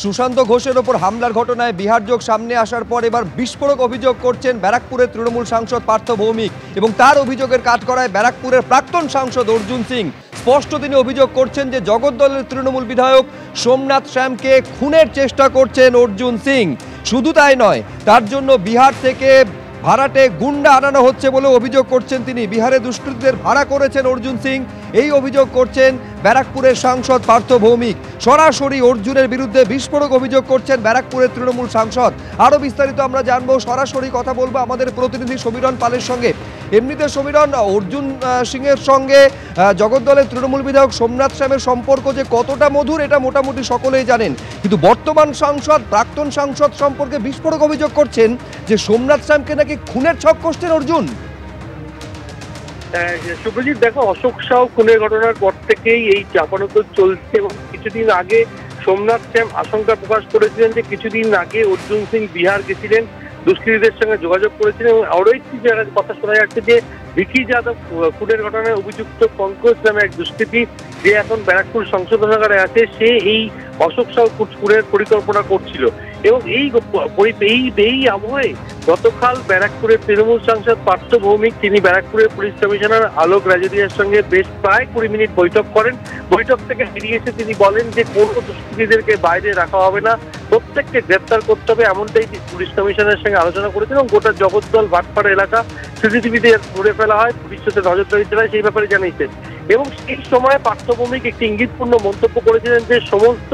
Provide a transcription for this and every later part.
সুশান্ত ঘোষের ওপর হামলার ঘটনায় বিহার যোগ সামনে আসার পর এবার বিস্ফোরক অভিযোগ করছেন ব্যারাকপুরের তৃণমূল সাংসদ পার্থ ভৌমিক এবং তার অভিযোগের কাঠগড়ায় ব্যারাকপুরের প্রাক্তন সাংসদ অর্জুন সিং। স্পষ্ট তিনি অভিযোগ করছেন যে জগদ্দলের তৃণমূল বিধায়ক সোমনাথ শ্যামকে খুনের চেষ্টা করছেন অর্জুন সিং। শুধু তাই নয়, তার জন্য বিহার থেকে ভাড়াটে গুন্ডা আনানো হচ্ছে বলে অভিযোগ করছেন তিনি। বিহারে দুষ্কৃতীদের ভাড়া করেছেন অর্জুন সিং, এই অভিযোগ করছেন ব্যারাকপুরের সাংসদ পার্থ ভৌমিক। সরাসরি অর্জুনের বিরুদ্ধে বিস্ফোরক অভিযোগ করছেন ব্যারাকপুরের তৃণমূল সাংসদ। আরও বিস্তারিত আমরা জানবো, সরাসরি কথা বলবো আমাদের প্রতিনিধি সমীরণ পালের সঙ্গে। এমনিতে সমীরণ, অর্জুন সিংয়ের সঙ্গে জগদ্দলের তৃণমূল বিধায়ক সোমনাথ শ্যামের সম্পর্ক যে কতটা মধুর এটা মোটামুটি সকলেই জানেন, কিন্তু বর্তমান সাংসদ প্রাক্তন সাংসদ সম্পর্কে বিস্ফোরক অভিযোগ করছেন যে সোমনাথ শ্যামকে নাকি খুনের ছক কষছেন অর্জুন। শুভজিৎ, দেখো, অশোক সাউ খুনের ঘটনার পর থেকেই এই চাপানোতর চলছে এবং কিছুদিন আগে সোমনাথ শ্যাম আশঙ্কা প্রকাশ করেছিলেন যে কিছুদিন আগে অর্জুন সিং বিহার গেছিলেন, দুষ্কৃতীদের সঙ্গে যোগাযোগ করেছিলেন এবং আরও একটি জায়গায় কথা শোনা যাচ্ছে যে ভিকি যাদব খুনের ঘটনায় অভিযুক্ত পঙ্কজ নামে এক দুষ্কৃতী যে এখন ব্যারাকপুর সংশোধনাগারে আছে, সে এই অশোক সাউ খুনের পরিকল্পনা করছিল এবং এই আবহে গতকাল ব্যারাকপুরের তৃণমূল সাংসদ পার্থ ভৌমিক তিনি ব্যারাকপুরের পুলিশ কমিশনার আলোক রাজরিয়ার সঙ্গে বেশ প্রায় 20 মিনিট বৈঠক করেন। বৈঠক থেকে বেরিয়ে এসে তিনি বলেন যে কোনো দুষ্কৃতীদেরকে বাইরে রাখা হবে না, প্রত্যেককে গ্রেপ্তার করতে হবে, এমনটাই পুলিশ কমিশনারের সঙ্গে আলোচনা করেছেন এবং গোটা জগদ্দল ভাটপাড়া এলাকা সিসিটিভিতে ধরে ফেলা হয়, পুলিশ সাথে নজরদারি চালায় সেই ব্যাপারে জানিয়েছেন। এবং সেই সময় পার্থ ভৌমিক একটি ইঙ্গিতপূর্ণ মন্তব্য করেছিলেন যে সমস্ত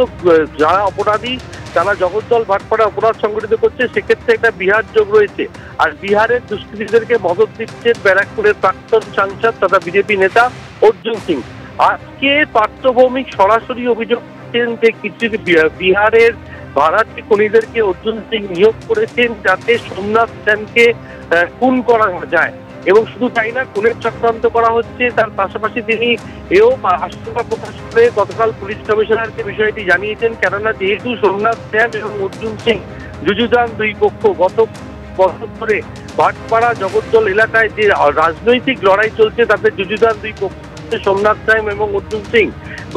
যারা অপরাধী, যারা জগদ্দল ভাটপাড়া অপরাধ সংগঠিত করছে, সেক্ষেত্রে একটা বিহার যোগ রয়েছে আর বিহারের দুষ্কৃতীদেরকে মদত দিচ্ছেন ব্যারাকপুরের প্রাক্তন সাংসদ তথা বিজেপি নেতা অর্জুন সিং। আজকে পার্থ ভৌমিক সরাসরি অভিযোগ করছেন যে কিছু বিহারের ভাড়াটে খুনিদেরকে অর্জুন সিং নিয়োগ করেছেন যাতে সোমনাথ শ্যামকে খুন করা যায় এবং শুধু তাই না, খুনের চক্রান্ত করা হচ্ছে। তার পাশাপাশি তিনি এও আশঙ্কা প্রকাশ করে গতকাল পুলিশ কমিশনারকে বিষয়টি জানিয়েছেন, কেননা যেহেতু সোমনাথ শ্যাম এবং অর্জুন সিং যুযুধান দুই পক্ষ, গত বছর ধরে ভাটপাড়া জগদ্দল এলাকায় যে রাজনৈতিক লড়াই চলছে তাতে যুযুধান দুই পক্ষ, সোমনাথ শ্যাম এবং অর্জুন সিং।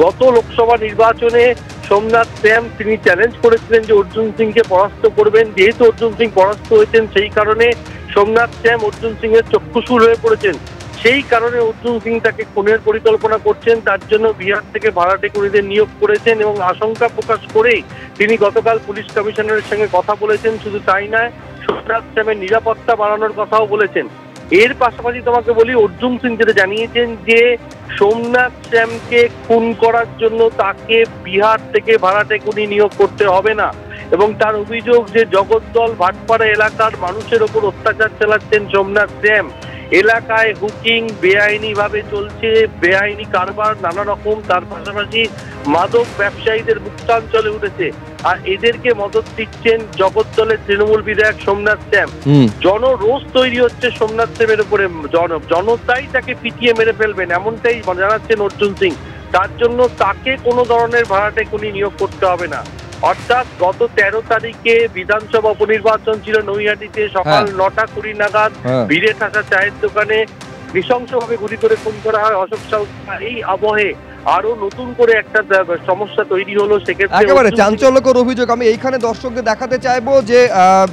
গত লোকসভা নির্বাচনে সোমনাথ শ্যাম তিনি চ্যালেঞ্জ করেছিলেন যে অর্জুন সিংকে পরাস্ত করবেন, যেহেতু অর্জুন সিং পরাস্ত হয়েছেন সেই কারণে সোমনাথ শ্যাম অর্জুন সিং এর চক্ষুশূল হয়ে পড়েছেন, সেই কারণে অর্জুন সিং তাকে খুনের পরিকল্পনা করছেন, তার জন্য বিহার থেকে ভাড়াটে খুনিদের নিয়োগ করেছেন এবং আশঙ্কা প্রকাশ করেই তিনি গতকাল পুলিশ কমিশনারের সঙ্গে কথা বলেছেন। শুধু তাই নয়, সোমনাথ শ্যামের নিরাপত্তা বাড়ানোর কথাও বলেছেন। এর পাশাপাশি তোমাকে বলি, অর্জুন সিং যেটা জানিয়েছেন যে সোমনাথ শ্যামকে খুন করার জন্য তাকে বিহার থেকে ভাড়াটে খুনি নিয়োগ করতে হবে না এবং তার অভিযোগ যে জগদ্দল ভাটপাড়া এলাকার মানুষের ওপর অত্যাচার চালাচ্ছেন সোমনাথ শ্যাম। এলাকায় হুকিং বেআইনি ভাবে চলছে, বেআইনি কারবার নানা রকম, তার পাশাপাশি মাদক ব্যবসায়ীদের মুক্তাঞ্চলে উঠেছে আর এদেরকে মদত দিচ্ছেন জগদ্দলের তৃণমূল বিধায়ক সোমনাথ শ্যাম। জনরোষ তৈরি হচ্ছে সোমনাথ শ্যামের উপরে, জনতাই তাকে পিটিয়ে মেরে ফেলবেন এমনটাই জানাচ্ছেন অর্জুন সিং। তার জন্য তাকে কোনো ধরনের ভাড়াটে খুনি নিয়োগ করতে হবে না। অর্থাৎ গত 13 তারিখে বিধানসভা উপনির্বাচন ছিল নৈহাটিতে, সকাল 9:20 নাগাদ ভিড়ে থাকা চায়ের দোকানে নৃশংসভাবে গুলি করে খুন করা হয় অশোক সাউ। এই আবহে আরো নতুন করে একটা সমস্যা তৈরি হলো, সেক্ষেত্রে একেবারে চাঞ্চল্যকর অভিযোগ। আমি এইখানে দর্শকদের দেখাতে চাইবো যে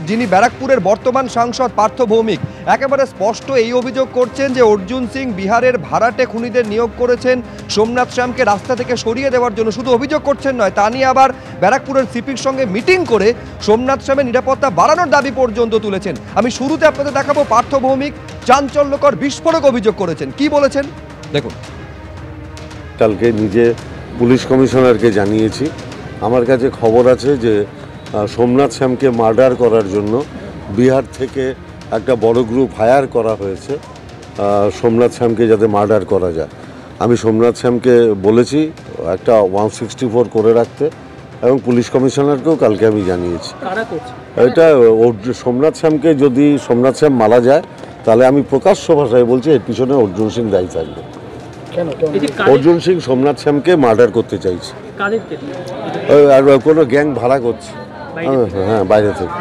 যিনি ব্যারাকপুরের বর্তমান সাংসদ পার্থ ভৌমিক একেবারে স্পষ্ট এই অভিযোগ করছেন যে অর্জুন সিং বিহারের ভাড়াটে খুনিদের নিয়োগ করেছেন সোমনাথ শ্যামকে রাস্তা থেকে সরিয়ে দেওয়ার জন্য। শুধু অভিযোগ করছেন নয়, তা নিয়ে আবার ব্যারাকপুরের সিপির সঙ্গে মিটিং করে সোমনাথ শ্যামের নিরাপত্তা বাড়ানোর দাবি পর্যন্ত তুলেছেন। আমি শুরুতে আপনাদের দেখাবো পার্থ ভৌমিক চাঞ্চল্যকর বিস্ফোরক অভিযোগ করেছেন, কি বলেছেন দেখুন। কালকে নিজে পুলিশ কমিশনারকে জানিয়েছি, আমার কাছে খবর আছে যে সোমনাথ শ্যামকে মার্ডার করার জন্য বিহার থেকে একটা বড় গ্রুপ হায়ার করা হয়েছে সোমনাথ শ্যামকে যাতে মার্ডার করা যায়। আমি সোমনাথ শ্যামকে বলেছি একটা 164 করে রাখতে এবং পুলিশ কমিশনারকেও কালকে আমি জানিয়েছি। এটা সোমনাথ শ্যামকে, যদি সোমনাথ শ্যাম মারা যায় তাহলে আমি প্রকাশ্য ভাষায় বলছি এর পিছনে অর্জুন সিং দায়ী থাকবে। অর্জুন সিং সোমনাথ শ্যামকে মার্ডার করতে চাইছে, আর কোনো গ্যাং ভাড়া করছে, হ্যাঁ বাইরে থেকে।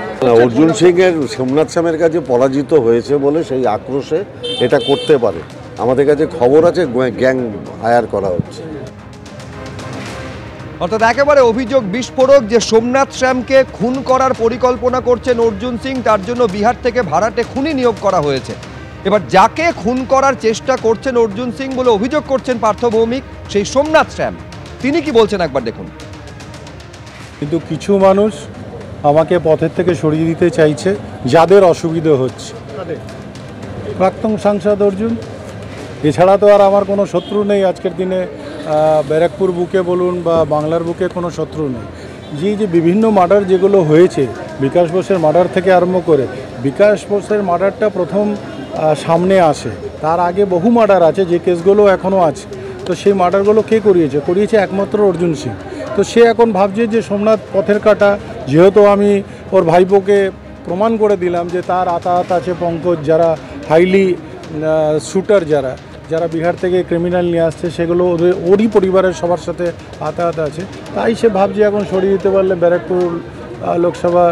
অর্জুন সিং এর সোমনাথ শ্যামের কাছে পরাজিত হয়েছে বলে সেই আক্রোশে এটা করতে পারে। আমাদের কাছে খবর আছে গ্যাং হায়ার করা হচ্ছে। অর্থাৎ একেবারে অভিযোগ বিস্ফোরক যে সোমনাথ শ্যামকে খুন করার পরিকল্পনা করছেন অর্জুন সিং, তার জন্য বিহার থেকে ভাড়াটে খুনি নিয়োগ করা হয়েছে। এবার যাকে খুন করার চেষ্টা করছেন অর্জুন সিং বলে অভিযোগ করছেন পার্থ ভৌমিক, সেই সোমনাথ শ্যাম, তিনি কি বলছেন একবার দেখুন। কিন্তু কিছু মানুষ আমাকে পথের থেকে সরিয়ে দিতে চাইছে, যাদের অসুবিধা হচ্ছে। প্রাক্তন সাংসদ অর্জুন, এছাড়া তো আর আমার কোনো শত্রু নেই আজকের দিনে। ব্যারাকপুর বুকে বলুন বা বাংলার বুকে কোনো শত্রু নেই। যে বিভিন্ন মার্ডার যেগুলো হয়েছে, বিকাশ বোসের মার্ডার থেকে আরম্ভ করে, বিকাশ বোসের মার্ডারটা প্রথম সামনে আসে, তার আগে বহু মার্ডার আছে যে কেসগুলো এখনও আছে। তো সেই মার্ডারগুলো কে করিয়েছে একমাত্র অর্জুন সিং। তো সে এখন ভাবছে যে সোমনাথ পথের কাটা, যেহেতু আমি ওর ভাইপোকে প্রমাণ করে দিলাম যে তার আতাহাত আছে পঙ্কজ, যারা হাইলি শুটার, যারা বিহার থেকে ক্রিমিনাল নিয়ে আসছে, সেগুলো ওরই পরিবারের সবার সাথে আতাহাত আছে। তাই সে ভাবছে এখন সরিয়ে দিতে পারলে ব্যারাকপুর লোকসভা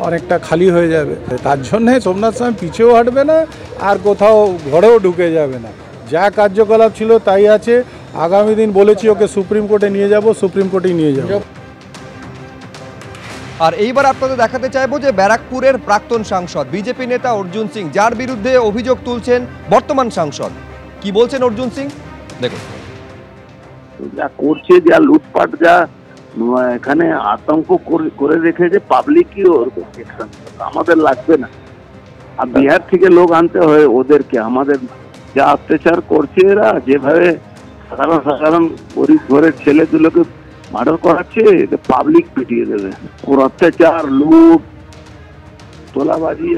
অনেকটা খালি হয়ে যাবে। তার জন্যে সোমনাথ স্বামী পিছেও হাঁটবে না, আর কোথাও ঘরেও ঢুকে যাবে না। যা কার্যকলাপ ছিল তাই আছে। আগামী দিন বলেছি ওকে সুপ্রিম কোর্টে নিয়ে যাব, সুপ্রিম কোর্টেই নিয়ে যাব। আর এইবার আপনাদের দেখাতে চাইবো যে ব্যারাকপুরের প্রাক্তন সাংসদ বিজেপি নেতা অর্জুন সিং, যার বিরুদ্ধে অভিযোগ তুলছেন বর্তমান সাংসদ, কি বলছেন অর্জুন সিং দেখুন। যা করছে, যা লুটপাট, যা এখানে আতঙ্ক করে রেখেছে পাবলিকই ওর আমাদের লাগবে না। আর বিহার থেকে লোক আনতে হয় ওদেরকে, আমাদের যা অত্যাচার করছে এরা, যেভাবে সাধারণ গরিব ঘরের ছেলেগুলোকে মার্ডার করাচ্ছে, পাবলিক পিটিয়ে দেবে। ওর অত্যাচার, লুট, তোলাবাজি,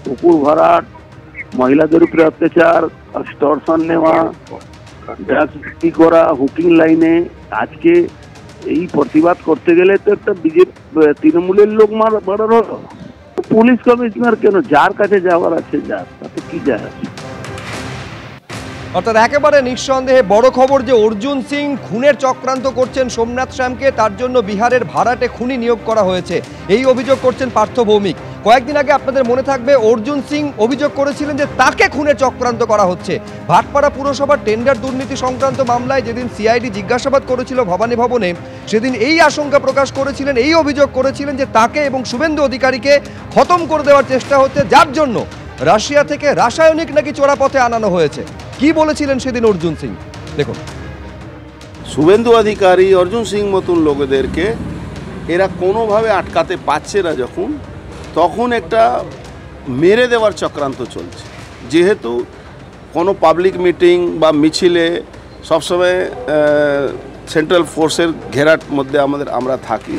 পুকুর ভরাট, মহিলাদের উপরে অত্যাচার, এক্সটর্শন নেওয়া, ড্রাগস বিক্রি করা, হুকিং লাইনে। আজকে এই প্রতিবাদ করতে গেলে তো একটা বিজেপি তৃণমূলের লোক মার্ডার হলো। পুলিশ কমিশনার কেন, যার কাছে যাওয়ার আছে যার, তাতে কি যায় আছে। অর্থাৎ একেবারে নিঃসন্দেহে বড় খবর যে অর্জুন সিং খুনের চক্রান্ত করছেন সোমনাথ শ্যামকে, তার জন্য বিহারের ভাড়াটে খুনি নিয়োগ করা হয়েছে, এই অভিযোগ করছেন পার্থ ভৌমিক। কয়েকদিন আগে আপনাদের মনে থাকবে অর্জুন সিং অভিযোগ করেছিলেন যে তাকে খুনের চক্রান্ত করা হচ্ছে। ভাটপাড়া পুরসভার টেন্ডার দুর্নীতি সংক্রান্ত মামলায় যেদিন সিআইডি জিজ্ঞাসাবাদ করেছিল ভবানী ভবনে, সেদিন এই আশঙ্কা প্রকাশ করেছিলেন, এই অভিযোগ করেছিলেন যে তাকে এবং শুভেন্দু অধিকারীকে খতম করে দেওয়ার চেষ্টা হচ্ছে, যার জন্য রাশিয়া থেকে রাসায়নিক নাকি চোরাপথে আনানো হয়েছে। কি বলেছিলেন সেদিন অর্জুন সিং দেখুন। শুভেন্দু অধিকারী, অর্জুন সিং মতন লোকেদেরকে এরা কোনোভাবে আটকাতে পারছে না, তখন একটা মেরে দেওয়ার চক্রান্ত চলছে। যেহেতু কোনো পাবলিক মিটিং বা মিছিলে সবসময় সেন্ট্রাল ফোর্সের ঘেরার মধ্যে আমরা থাকি,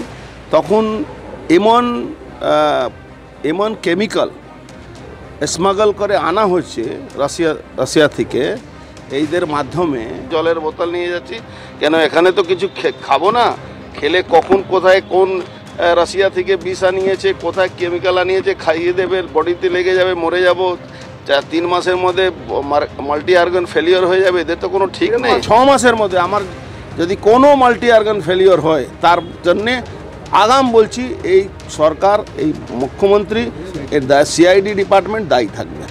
তখন এমন কেমিক্যাল স্মাগল করে আনা হচ্ছে রাশিয়া থেকে, এইদের মাধ্যমে। জলের বোতল নিয়ে যাচ্ছি কেন, এখানে তো কিছু খাবো না, খেলে কখন কোথায় কোন রাশিয়া থেকে বিষ আনিয়েছে, কোথায় কেমিক্যাল আনিয়েছে, খাইয়ে দেবে, বডিতে লেগে যাবে, মরে যাব, 3 মাসের মধ্যে মাল্টি অর্গান ফেলিওর হয়ে যাবে, এদের তো কোনো ঠিক নেই। 6 মাসের মধ্যে আমার যদি কোনো মাল্টি অর্গান ফেলিওর হয়, তার জন্যে আগাম বলছি এই সরকার, এই মুখ্যমন্ত্রী, এর সিআইডি ডিপার্টমেন্ট দায়ী থাকবে।